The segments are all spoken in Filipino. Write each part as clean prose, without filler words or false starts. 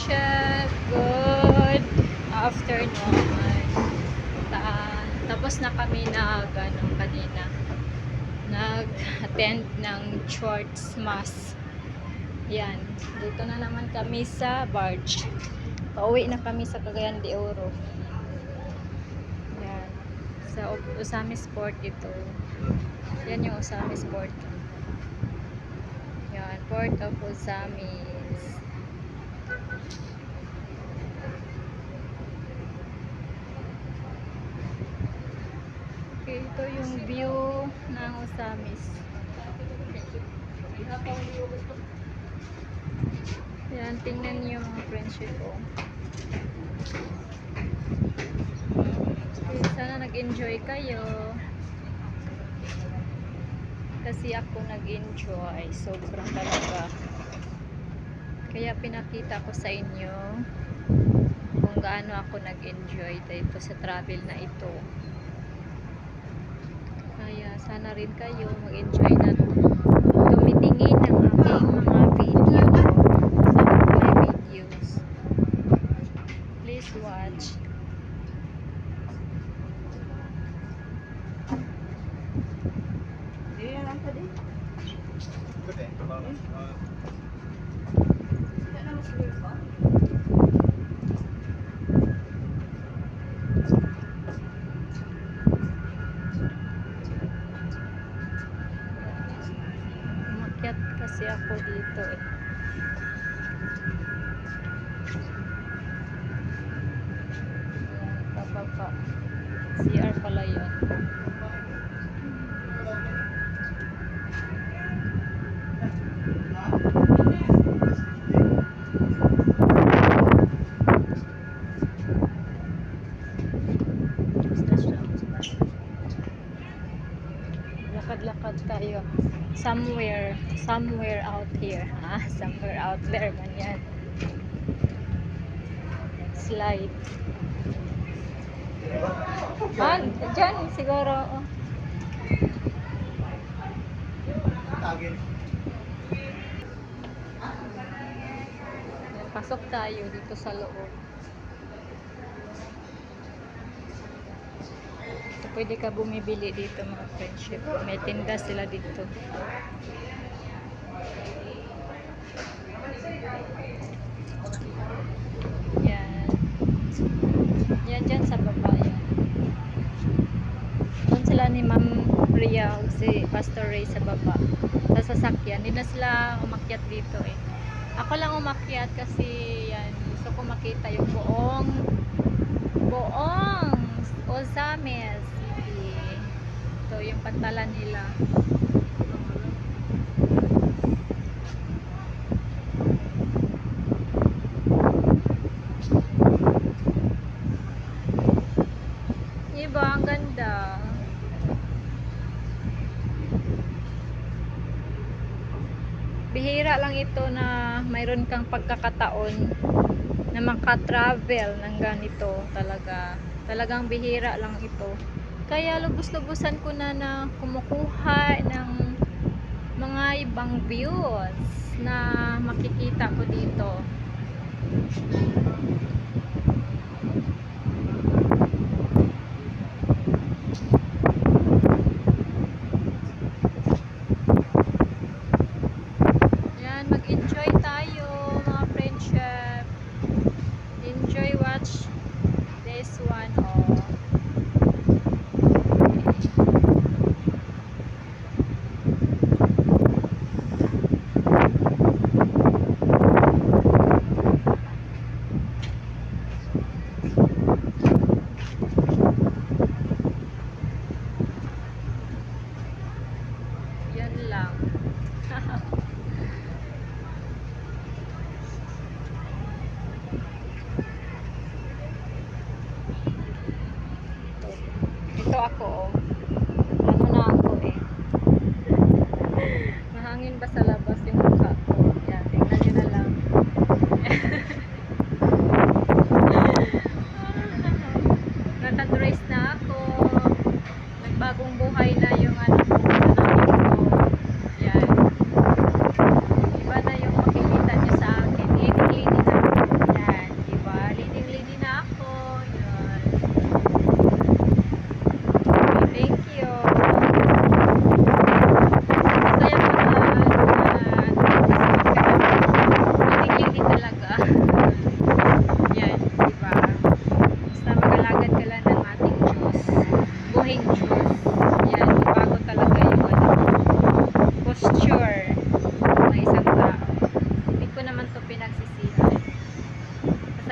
friendship. Good afternoon. Tapos na kami kanina. Nag-attend ng church mass. Yan. Dito na naman kami sa barge. Pauwi na kami sa Cagayan de Oro. Yan. Sa Usamis Port ito. Yan yung Usamis Port. Yan. Port of Usamis. Okay, ito yung view ng Usamis. Yan, tingnan niyo mga friendship ko. Okay, sana nag-enjoy kayo. Kasi ako nag-enjoy. Sobrang talaga. Kaya pinakita ko sa inyo kung gaano ako nag-enjoy dito sa travel na ito. Kaya sana rin kayo mag-enjoy na tumitingin ng aking mga video sa my videos. Please watch. Umakyat kasi ako dito eh. Ayan, pababa. CR pala yun. Lakad-lakad tayo. Somewhere out here. Somewhere out there man yan. Slide. Dyan siguro. Oh. Pasok tayo dito sa loob. Pwede ka bumibili dito mga friendship. May tinda sila dito. Yan. Yan dyan sa baba yan. Doon sila ni Ma'am Ria o si Pastor Ray sa baba. Sa sasakyan. Hindi na sila umakyat dito eh. Ako lang umakyat kasi yan. Gusto ko makita yung buong Ozames. Ito yung pantalan nila. Diba? Ang ganda. Bihira lang ito na mayroon kang pagkakataon na makatravel ng ganito talaga. Talagang bihira lang ito. Kaya lubos-lubusan ko na kumukuha ng mga ibang views na makikita ko dito. Yan, mag-enjoy tayo mga friendship. Enjoy watch this one. Oh. Yan lang. Ito ako oh. Ano na ako eh. Mahangin ba sa labas yung mukha ko? Yan, tingnan nyo na lang. Nakadress na ako. Nagbagong buhay na yung ano ko. Yan. Iba na yung makikita nyo sa akin. Linis-linis ako. Yan.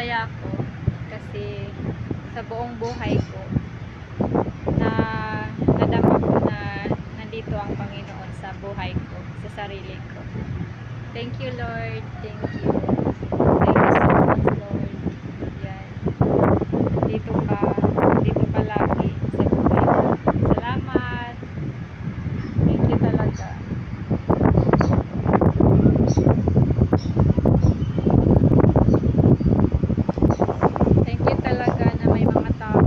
masaya ako kasi sa buong buhay ko na nadama ko na nandito ang Panginoon sa buhay ko, sa sarili ko. Thank you, Lord. Thank you. Thank you so much, Lord. Yan. Dito ka lagi sa buhay ko. Salamat. Thank you talaga. Thank you talaga na may mga tao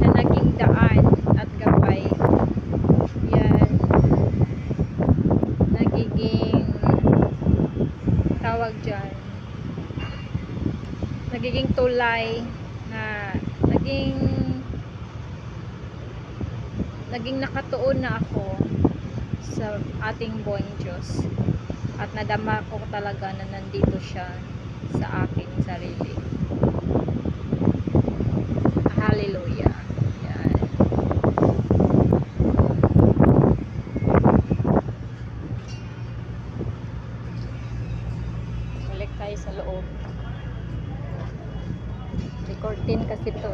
na naging daan at gabay. Yan. Nagiging tawag dyan. Nagiging tulay na naging nakatuon na ako sa ating buong Diyos at nadama ko talaga na nandito siya sa aking sarili. Hallelujah. Yan. Balik tayo sa loob. Recording kasi to.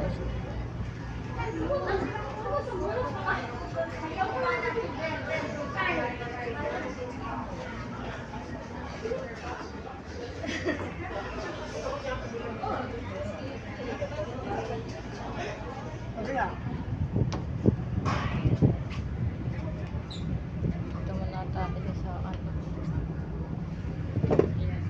Ito muna tayo sa ano. Ayan.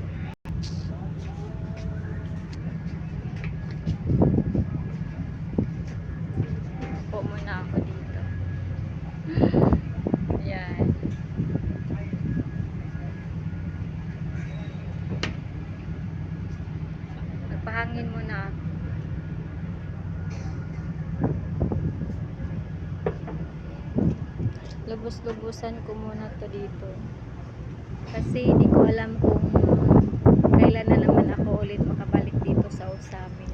Po muna ako dito. Ayan. Nagpahangin muna ako. Lubos-lubusan ko muna to dito. Kasi hindi ko alam kung kailan na naman ako ulit makabalik dito sa Osamis.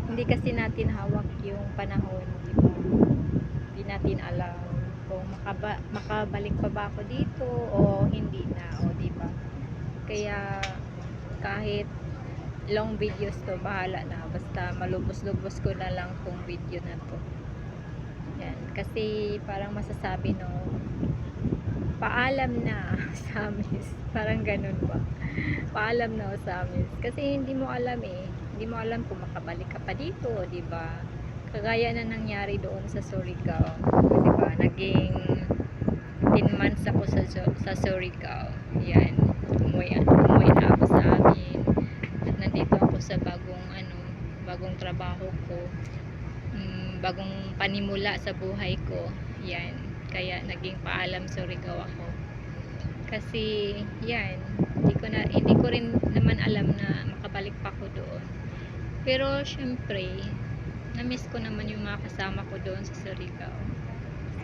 Hindi kasi natin hawak yung panahon, di ba? Hindi natin alam kung makabalik pa ba ako dito o hindi na, o di ba? Kaya kahit long videos to, bahala na, basta malubos-lubos ko na lang tong video na to. Yan, kasi parang masasabi no, paalam na Osamis, parang ganun ba? Paalam na Osamis, kasi hindi mo alam hindi mo alam kung makabalik ka pa dito, di ba? Kagaya na nangyari doon sa Surigao, di ba? Naging 10 months ako sa Surigao. Yan, umuwi na ako sa amin at nandito ako sa bagong trabaho ko, bagong panimula sa buhay ko. Yan, kaya naging paalam Surigao ako. Kasi yan, hindi ko rin naman alam na makabalik pa ako doon. Pero syempre, na-miss ko naman yung mga kasama ko doon sa Surigao.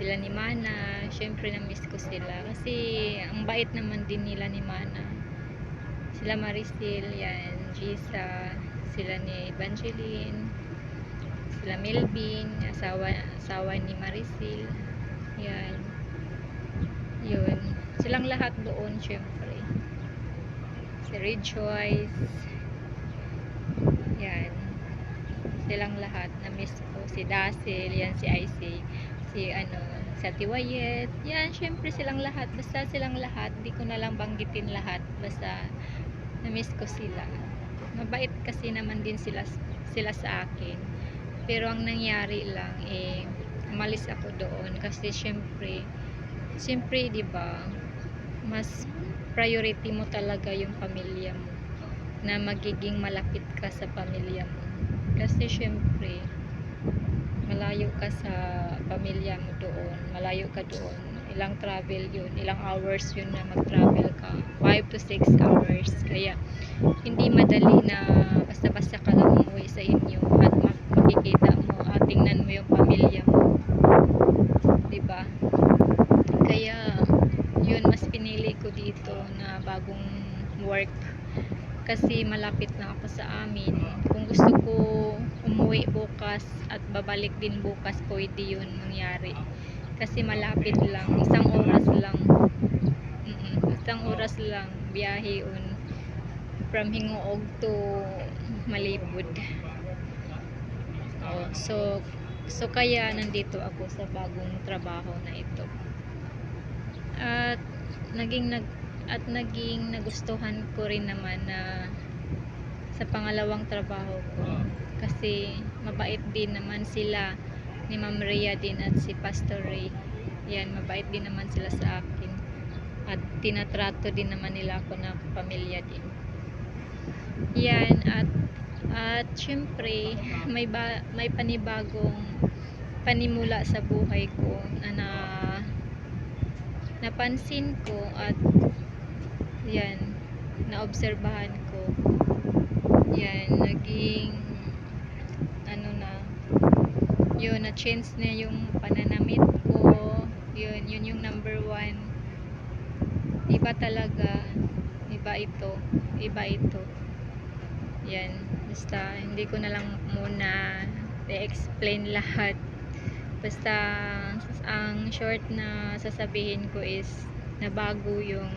Sila ni Mana, syempre na-miss ko sila kasi ang bait naman din nila ni Mana. Sila Maricel, yan, Gisa, sila ni Evangeline, sila Melvin, asawa ni Maricel. Yan. Yun. Silang lahat doon, syempre. Si Rejoice. Yan. Silang lahat na-miss ko. Si Dasil, yan, si Icy, si Tiwayet. Yan, syempre silang lahat. Basta silang lahat, di ko na lang banggitin lahat. Basta na-miss ko sila. Mabait kasi naman din sila sa akin. Pero ang nangyari lang umalis ako doon kasi syempre di ba, mas priority mo talaga yung pamilya mo, na magiging malapit ka sa pamilya mo. Kasi syempre malayo ka sa pamilya mo doon, malayo ka doon, ilang travel yun, ilang hours yun na mag-travel ka, 5 to 6 hours. Kaya hindi madali na basta-basta ka lang umuwi sa inyo at makikita mo at tingnan mo yung pamilya mo, diba? Kaya yun, mas pinili ko dito na bagong work kasi malapit na ako sa amin. Kung gusto ko umuwi bukas at babalik din bukas, pwede yun mangyari kasi malapit lang, isang oras lang biyahe yun. from Hingoog to Malibud. Oh, so kaya nandito ako sa bagong trabaho na ito. At naging nagustuhan ko rin naman na sa pangalawang trabaho ko, kasi mabait din naman sila ni Ma'am Rhea din at si Pastor Ray. Yan, mabait din naman sila sa akin at tinatrato din naman nila ako na pamilya din. Yan, at syempre may panibagong panimula sa buhay ko na napansin ko at yan, naobserbahan ko. Yan, naging ano na yun, na change na yung pananamit ko. Yun yung number 1. Iba talaga, iba ito. Yan, basta hindi ko na lang muna i-explain lahat. Basta ang short na sasabihin ko is nabago yung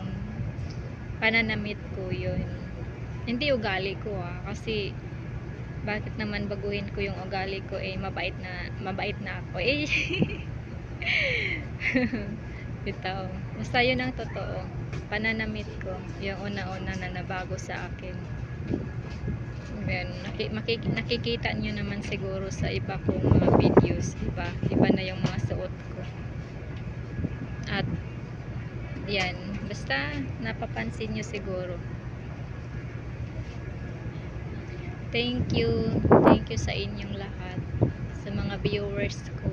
pananamit ko. Yun, hindi ugali ko kasi bakit naman baguhin ko yung ugali ko, mabait na ako ito, basta yun ang totoo. Pananamit ko yung una-una na nabago sa akin. Yan, nakikita nyo naman siguro sa iba kong mga videos, iba na yung mga suot ko. At yan, basta napapansin nyo siguro. Thank you sa inyong lahat, sa mga viewers ko.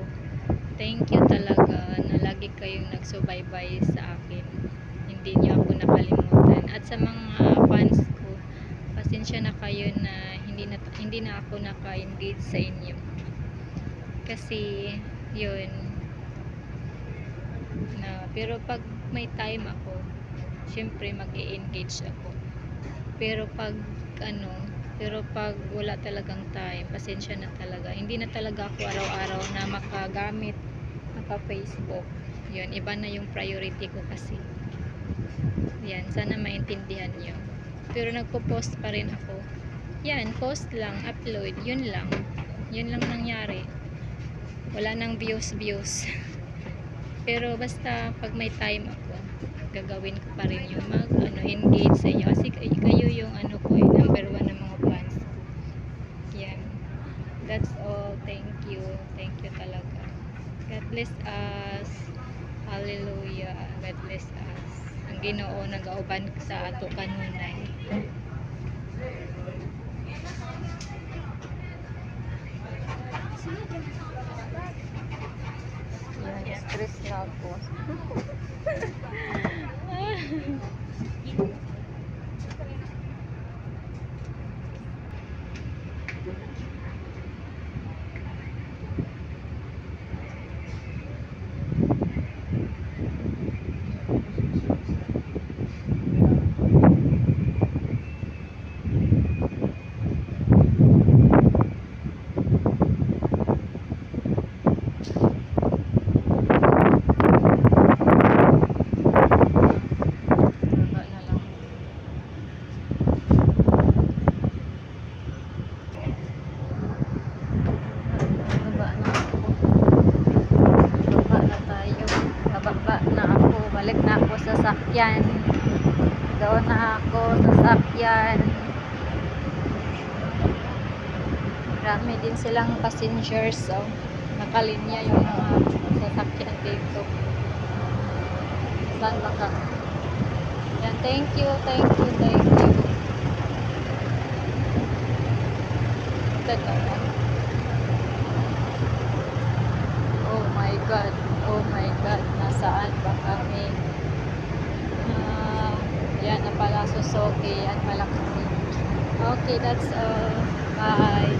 Thank you talaga na lagi kayong nagsubaybay sa akin. Hindi niyo ako nakalimutan. At sa mga fans ko, pasensya na kayo na hindi na ako naka-engage sa inyo. Kasi yun pero pag may time ako, syempre mag-i-engage ako. Pero pag wala talagang time, pasensya na talaga. Hindi na talaga ako araw-araw na maka-Facebook. Yun, iba na yung priority ko kasi. Yan, sana maintindihan nyo. Pero nagpo-post pa rin ako. Yan, post lang, upload, yun lang. Yun lang nangyari. Wala nang views. Pero basta pag may time ako, gagawin ko pa rin yung engage sa inyo. Kasi kayo yung number 1 ng mga fans ko. Yan. That's all. Thank you talaga. God bless us. Hallelujah. God bless us. Ang Ginoo nagauban sa ato kanunay. Yan, stress na ako. Balik na ako sa sakyan. Doon na ako sa sakyan. Marami din silang passengers. So, nakalinya yung mga sasakyan dito. Saan baka? Yan, thank you. Totoo. Oh my God, nasaan ba kami? Yan na pala, Suzuki at Malacanang. Okay, that's all. Bye.